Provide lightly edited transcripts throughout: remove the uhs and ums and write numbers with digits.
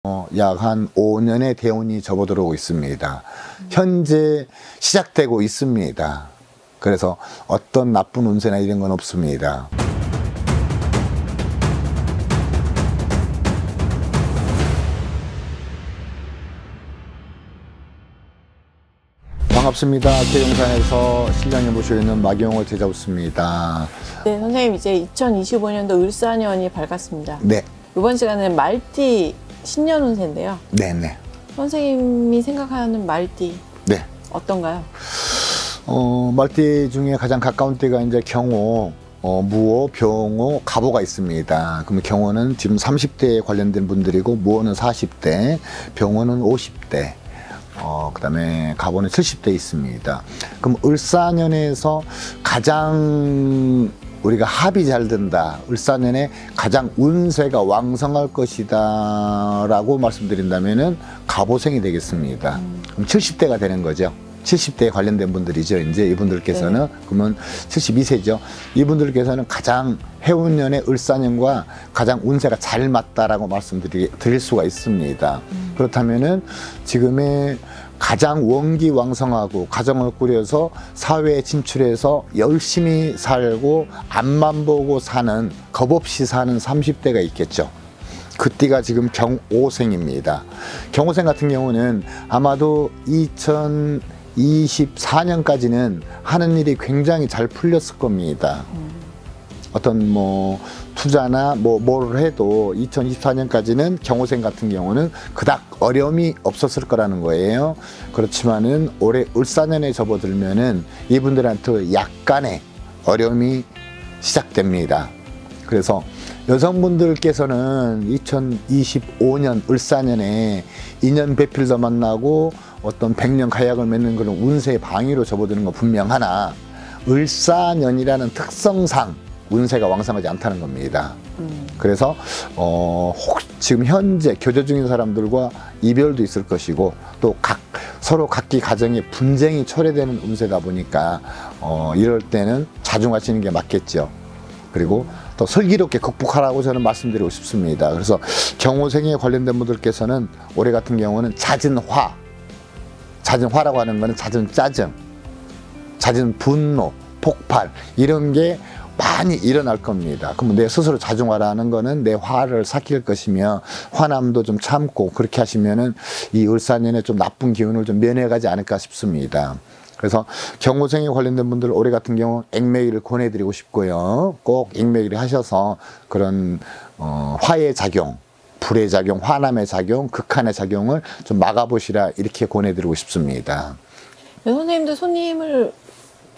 약 한 5년의 대운이 접어들어오고 있습니다. 현재 시작되고 있습니다. 그래서 어떤 나쁜 운세나 이런 건 없습니다. 반갑습니다. 계룡산에서 신령에 모시고 있는 마경호 제자우스입니다. 네, 선생님, 이제 2025년도 을사년이 밝았습니다. 네. 이번 시간은 말띠 신년 운세인데요. 네네. 선생님이 생각하는 말띠 네. 어떤가요? 말띠 중에 가장 가까운 띠가 이제 경호, 무호, 병호, 갑오가 있습니다. 그럼 경호는 지금 30대에 관련된 분들이고, 무호는 40대, 병호는 50대, 그 다음에 갑오는 70대 있습니다. 그럼 을사년에서 가장 우리가 합이 잘 된다, 을사년에 가장 운세가 왕성할 것이다 라고 말씀드린다면은 갑오생이 되겠습니다. 그럼 70대가 되는 거죠. 70대에 관련된 분들이죠. 이제 이분들께서는, 네. 그러면 72세죠. 이분들께서는 가장 해운년의 을사년과 가장 운세가 잘 맞다라고 말씀드릴 수가 있습니다. 그렇다면은 지금의 가장 원기왕성하고 가정을 꾸려서 사회에 진출해서 열심히 살고 앞만 보고 사는, 겁없이 사는 30대가 있겠죠. 그 띠가 지금 경오생입니다. 경오생 같은 경우는 아마도 2024년까지는 하는 일이 굉장히 잘 풀렸을 겁니다. 어떤 투자나 뭘 해도 2024년까지는 경오생 같은 경우는 그닥 어려움이 없었을 거라는 거예요. 그렇지만은 올해 을사년에 접어들면은 이분들한테 약간의 어려움이 시작됩니다. 그래서 여성분들께서는 2025년 을사년에 인연 배필도 만나고 어떤 백년 가약을 맺는 그런 운세의 방위로 접어드는 건 분명하나, 을사년이라는 특성상 운세가 왕성하지 않다는 겁니다. 그래서 지금 현재 교제 중인 사람들과 이별도 있을 것이고, 또 서로 각기 가정에 분쟁이 초래되는 운세다 보니까 이럴 때는 자중하시는 게 맞겠죠. 그리고 또 슬기롭게 극복하라고 저는 말씀드리고 싶습니다. 그래서 경오생에 관련된 분들께서는 올해 같은 경우는 잦은 화라고 하는 거는 잦은 짜증, 잦은 분노, 폭발, 이런 게 많이 일어날 겁니다. 그러면 내 스스로 자중하라는 거는 내 화를 삭힐 것이며, 화남도 좀 참고 그렇게 하시면은 이 을사년에 좀 나쁜 기운을 좀 면해가지 않을까 싶습니다. 그래서 경오생에 관련된 분들 올해 같은 경우 액매기를 권해드리고 싶고요. 꼭 액매기를 하셔서 그런 화의 작용, 불의 작용, 화남의 작용, 극한의 작용을 좀 막아보시라, 이렇게 권해드리고 싶습니다. 네, 선생님도 손님을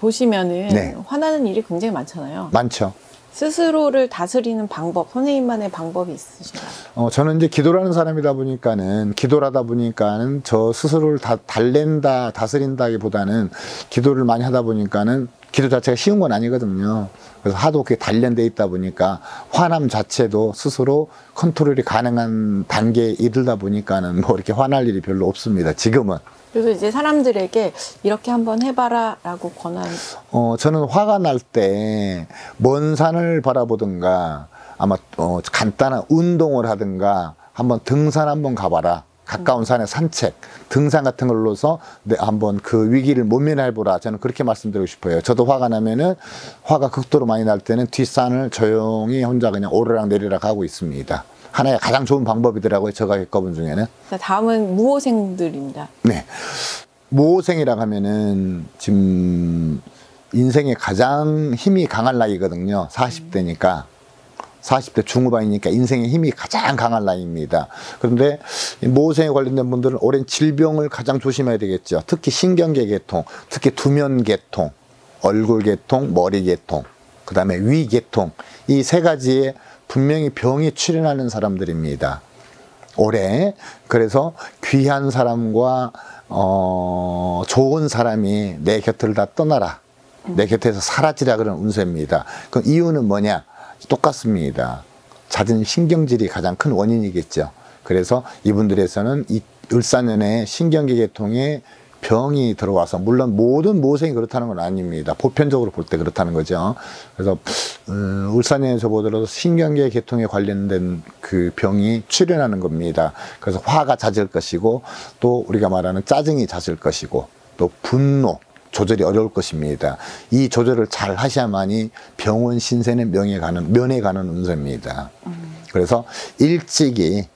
보시면은, 네, 화나는 일이 굉장히 많잖아요. 많죠. 스스로를 다스리는 방법, 선생님만의 방법이 있으신가요? 저는 이제 기도를 하는 사람이다 보니까는, 기도를 하다 보니까는 저 스스로를 달랜다, 다스린다기보다는 기도를 많이 하다 보니까는, 기도 자체가 쉬운 건 아니거든요. 그래서 하도 그게 단련되어 있다 보니까 화남 자체도 스스로 컨트롤이 가능한 단계에 이르다 보니까는 이렇게 화날 일이 별로 없습니다, 지금은. 그래서 이제 사람들에게 이렇게 한번 해봐라 라고 권한. 저는 화가 날 때 먼 산을 바라보든가, 아마 간단한 운동을 하든가, 한번 등산 한번 가봐라, 가까운 산에 산책, 등산 같은 걸로서 한번 그 위기를 모면해보라, 저는 그렇게 말씀드리고 싶어요. 저도 화가 나면은, 화가 극도로 많이 날 때는 뒷산을 조용히 혼자 그냥 오르락 내리락 하고 있습니다. 하나의 가장 좋은 방법이더라고요, 제가 겪어본 중에는. 다음은 무호생들입니다. 네. 무호생이라고 하면은 지금 인생에 가장 힘이 강할 나이거든요. 40대니까. 40대 중후반이니까 인생의 힘이 가장 강한 나이입니다. 그런데 무호생에 관련된 분들은 올해는 질병을 가장 조심해야 되겠죠. 특히 신경계 계통, 특히 두면 계통, 얼굴 계통, 머리 계통, 그 다음에 위 계통, 이 세 가지에 분명히 병이 출현하는 사람들입니다, 올해. 그래서 귀한 사람과 좋은 사람이 내 곁을 다 떠나라, 내 곁에서 사라지라, 그런 운세입니다. 그 이유는 뭐냐? 똑같습니다. 잦은 신경질이 가장 큰 원인이겠죠. 그래서 이분들에서는 이 을사년에 신경계 계통에 병이 들어와서, 물론 모든 모생이 그렇다는 건 아닙니다. 보편적으로 볼 때 그렇다는 거죠. 그래서 울산에 저보더라도 신경계 계통에 관련된 그 병이 출현하는 겁니다. 그래서 화가 잦을 것이고, 또 우리가 말하는 짜증이 잦을 것이고, 또 분노 조절이 어려울 것입니다. 이 조절을 잘 하셔야만이 병원 신세는 면에 가는 운세입니다. 그래서 일찍이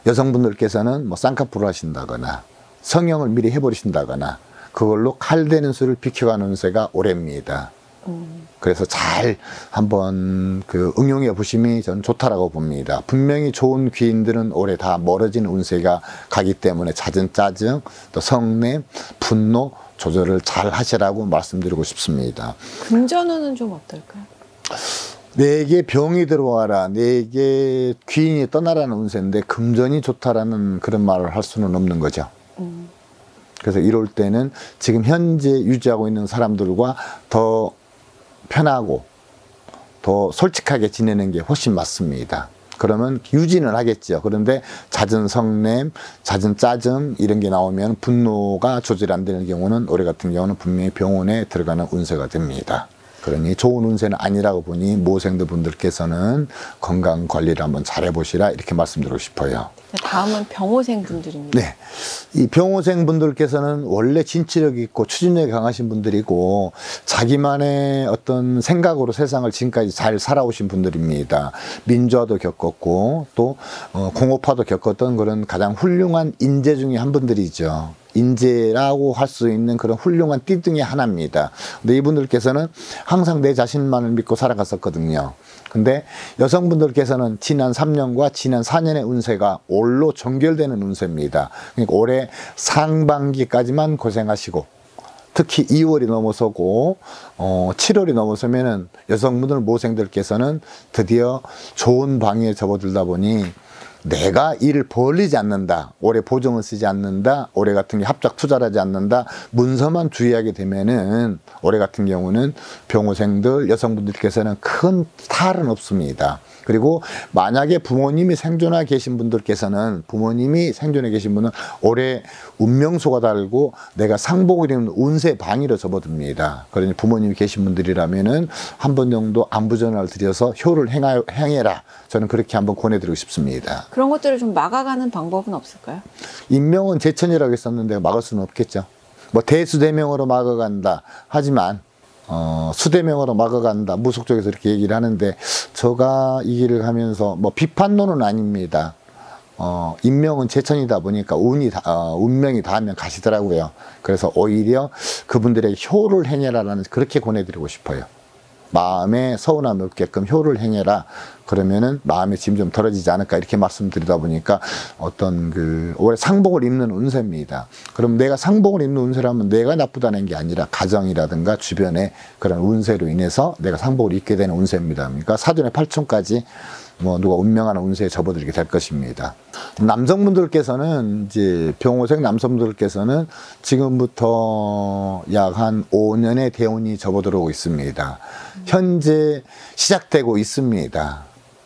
여성분들께서는 뭐 쌍꺼풀을 하신다거나 성형을 미리 해버리신다거나 그걸로 칼대는 수를 비켜가는 운세가 올해입니다. 그래서 잘 한번 그 응용해 보심이 저는 좋다라고 봅니다. 분명히 좋은 귀인들은 올해 다 멀어지는 운세가 가기 때문에 잦은 짜증, 또 성냄, 분노 조절을 잘 하시라고 말씀드리고 싶습니다. 금전운은 좀 어떨까요? 내게 병이 들어와라, 내게 귀인이 떠나라는 운세인데 금전이 좋다라는 그런 말을 할 수는 없는 거죠. 그래서 이럴 때는 지금 현재 유지하고 있는 사람들과 더 편하고 더 솔직하게 지내는 게 훨씬 맞습니다. 그러면 유지는 하겠죠. 그런데 잦은 성냄, 잦은 짜증 이런 게 나오면 분노가 조절 안 되는 경우는 올해 같은 경우는 분명히 병원에 들어가는 운세가 됩니다. 그러니 좋은 운세는 아니라고 보니 모생들 분들께서는 건강 관리를 한번 잘해 보시라 이렇게 말씀드리고 싶어요. 다음은 병호생 분들입니다. 네, 이 병호생 분들께서는 원래 진취력 있고 추진력이 강하신 분들이고 자기만의 어떤 생각으로 세상을 지금까지 잘 살아오신 분들입니다. 민주화도 겪었고 또 공업화도 겪었던 그런 가장 훌륭한 인재 중에 한 분들이죠. 인재라고 할 수 있는 그런 훌륭한 띠둥이 하나입니다. 근데 이분들께서는 항상 내 자신만을 믿고 살아갔었거든요. 근데 여성분들께서는 지난 3년과 지난 4년의 운세가 올로 정결되는 운세입니다. 그러니까 올해 상반기까지만 고생하시고 특히 2월이 넘어서고 7월이 넘어서면은 여성분들 모생들께서는 드디어 좋은 방에 접어들다 보니 내가 일을 벌리지 않는다, 올해 보증을 쓰지 않는다, 올해 같은 게 합작 투자를 하지 않는다, 문서만 주의하게 되면은 올해 같은 경우는 병호생들 여성분들께서는 큰 탈은 없습니다. 그리고 만약에 부모님이 생존해 계신 분들께서는 올해 운명수가 달고 내가 상복을 입는 운세 방위로 접어듭니다. 그러니 부모님이 계신 분들이라면은 한 번 정도 안부 전화를 드려서 효를 행해라. 저는 그렇게 한번 권해드리고 싶습니다. 그런 것들을 좀 막아가는 방법은 없을까요? 인명은 제천이라고 했었는데 막을 수는 없겠죠. 뭐 대수대명으로 막아간다 하지만 수대명으로 막아간다 무속 쪽에서 이렇게 얘기를 하는데 제가 이 길을 가면서 뭐 비판론은 아닙니다. 인명은 제천이다 보니까 운명이 닿으면 가시더라고요. 그래서 오히려 그분들에게 효를 행해라라는 그렇게 권해드리고 싶어요. 마음에 서운함이 없게끔 효를 행해라. 그러면은 마음의 짐 좀 덜어지지 않을까 이렇게 말씀드리다 보니까 어떤 올해 상복을 입는 운세입니다. 그럼 내가 상복을 입는 운세라면 내가 나쁘다는 게 아니라 가정이라든가 주변의 그런 운세로 인해서 내가 상복을 입게 되는 운세입니다. 그러니까 사전에 8촌까지 뭐 누가 운명하는 운세에 접어들게 될 것입니다. 남성분들께서는 이제 병호생 남성분들께서는 지금부터 약 한 5년의 대운이 접어들어오고 있습니다. 현재 시작되고 있습니다.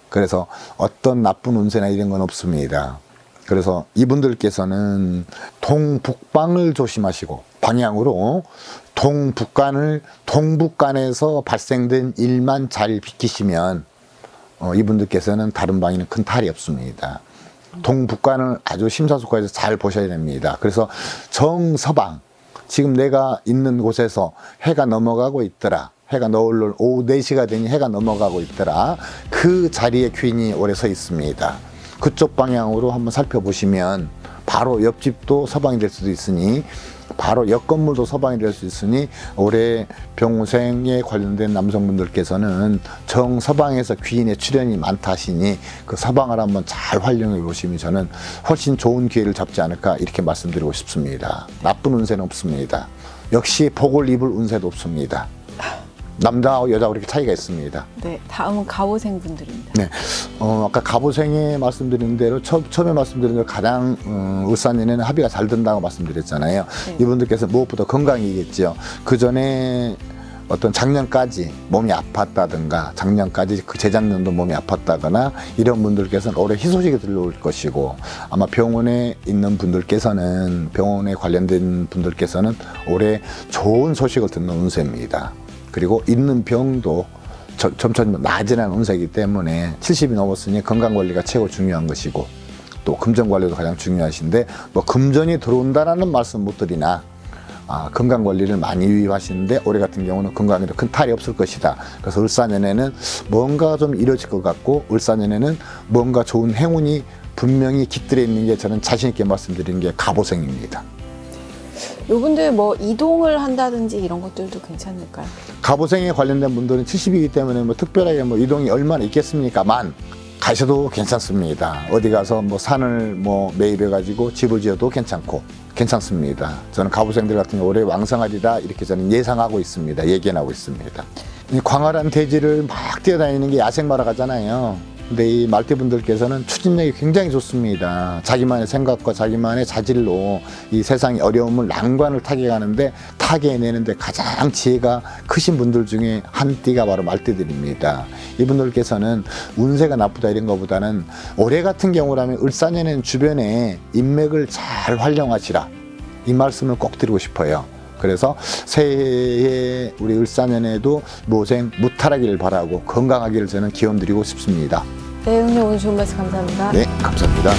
그래서 어떤 나쁜 운세나 이런 건 없습니다. 그래서 이분들께서는 동북방을 조심하시고 방향으로 동북간에서 발생된 일만 잘 비키시면 이분들께서는 다른 방에는 큰 탈이 없습니다. 동북간을 아주 심사숙고해서 잘 보셔야 됩니다. 그래서 정서방, 지금 내가 있는 곳에서 해가 넘어가고 있더라. 해가 오후 4시가 되니 해가 넘어가고 있더라. 그 자리에 귀인이 오래 서 있습니다. 그쪽 방향으로 한번 살펴보시면 바로 옆집도 서방이 될 수도 있으니 바로 옆 건물도 서방이 될 수 있으니 올해 병호생에 관련된 남성분들께서는 정서방에서 귀인의 출현이 많다 하시니 그 서방을 한번 잘 활용해 보시면 저는 훨씬 좋은 기회를 잡지 않을까 이렇게 말씀드리고 싶습니다. 나쁜 운세는 없습니다. 역시 복을 입을 운세도 없습니다. 남자하고 여자하고 이렇게 차이가 있습니다. 네, 다음은 갑오생 분들입니다. 네, 아까 갑오생에 말씀드린 대로 처음에 말씀드린 대로 가장 울산에는 합의가 잘 된다고 말씀드렸잖아요. 네. 이분들께서 무엇보다 건강이겠죠. 그 전에 어떤 작년까지 몸이 아팠다든가 작년까지 그 재작년도 몸이 아팠다거나 이런 분들께서는 올해 희소식이 들려올 것이고, 아마 병원에 있는 분들께서는, 병원에 관련된 분들께서는 올해 좋은 소식을 듣는 운세입니다. 그리고 있는 병도 점점 나아지는 운세이기 때문에 70이 넘었으니 건강관리가 최고 중요한 것이고, 또 금전관리도 가장 중요하신데, 뭐 금전이 들어온다라는 말씀 못 드리나, 건강관리를 많이 유의하시는데 올해 같은 경우는 건강에도 큰 탈이 없을 것이다. 그래서 을사년에는 뭔가 좀 이뤄질 것 같고, 을사년에는 뭔가 좋은 행운이 분명히 깃들어 있는 게, 저는 자신 있게 말씀드리는 게 갑오생입니다. 요분들 뭐 이동을 한다든지 이런 것들도 괜찮을까요? 갑오생에 관련된 분들은 70이기 때문에 뭐 특별하게 뭐 이동이 얼마나 있겠습니까만, 가셔도 괜찮습니다. 어디 가서 뭐 산을 뭐 매입해 가지고 집을 지어도 괜찮습니다. 저는 갑오생들 같은 경우 올해 왕성하리라 이렇게 저는 예상하고 있습니다. 예견하고 있습니다. 이 광활한 대지를 막 뛰어다니는 게 야생마라 가잖아요. 근데 이 말띠분들께서는 추진력이 굉장히 좋습니다. 자기만의 생각과 자기만의 자질로 이 세상의 어려움을, 난관을 타개하는데, 타개해내는데 가장 지혜가 크신 분들 중에 한 띠가 바로 말띠들입니다. 이분들께서는 운세가 나쁘다 이런 것보다는 올해 같은 경우라면 을사년에는 주변에 인맥을 잘 활용하시라, 이 말씀을 꼭 드리고 싶어요. 그래서 새해에 우리 을사년에도 무오생 무탈하기를 바라고 건강하기를 저는 기원드리고 싶습니다. 네, 형님 오늘 좋은 말씀 감사합니다. 네, 감사합니다.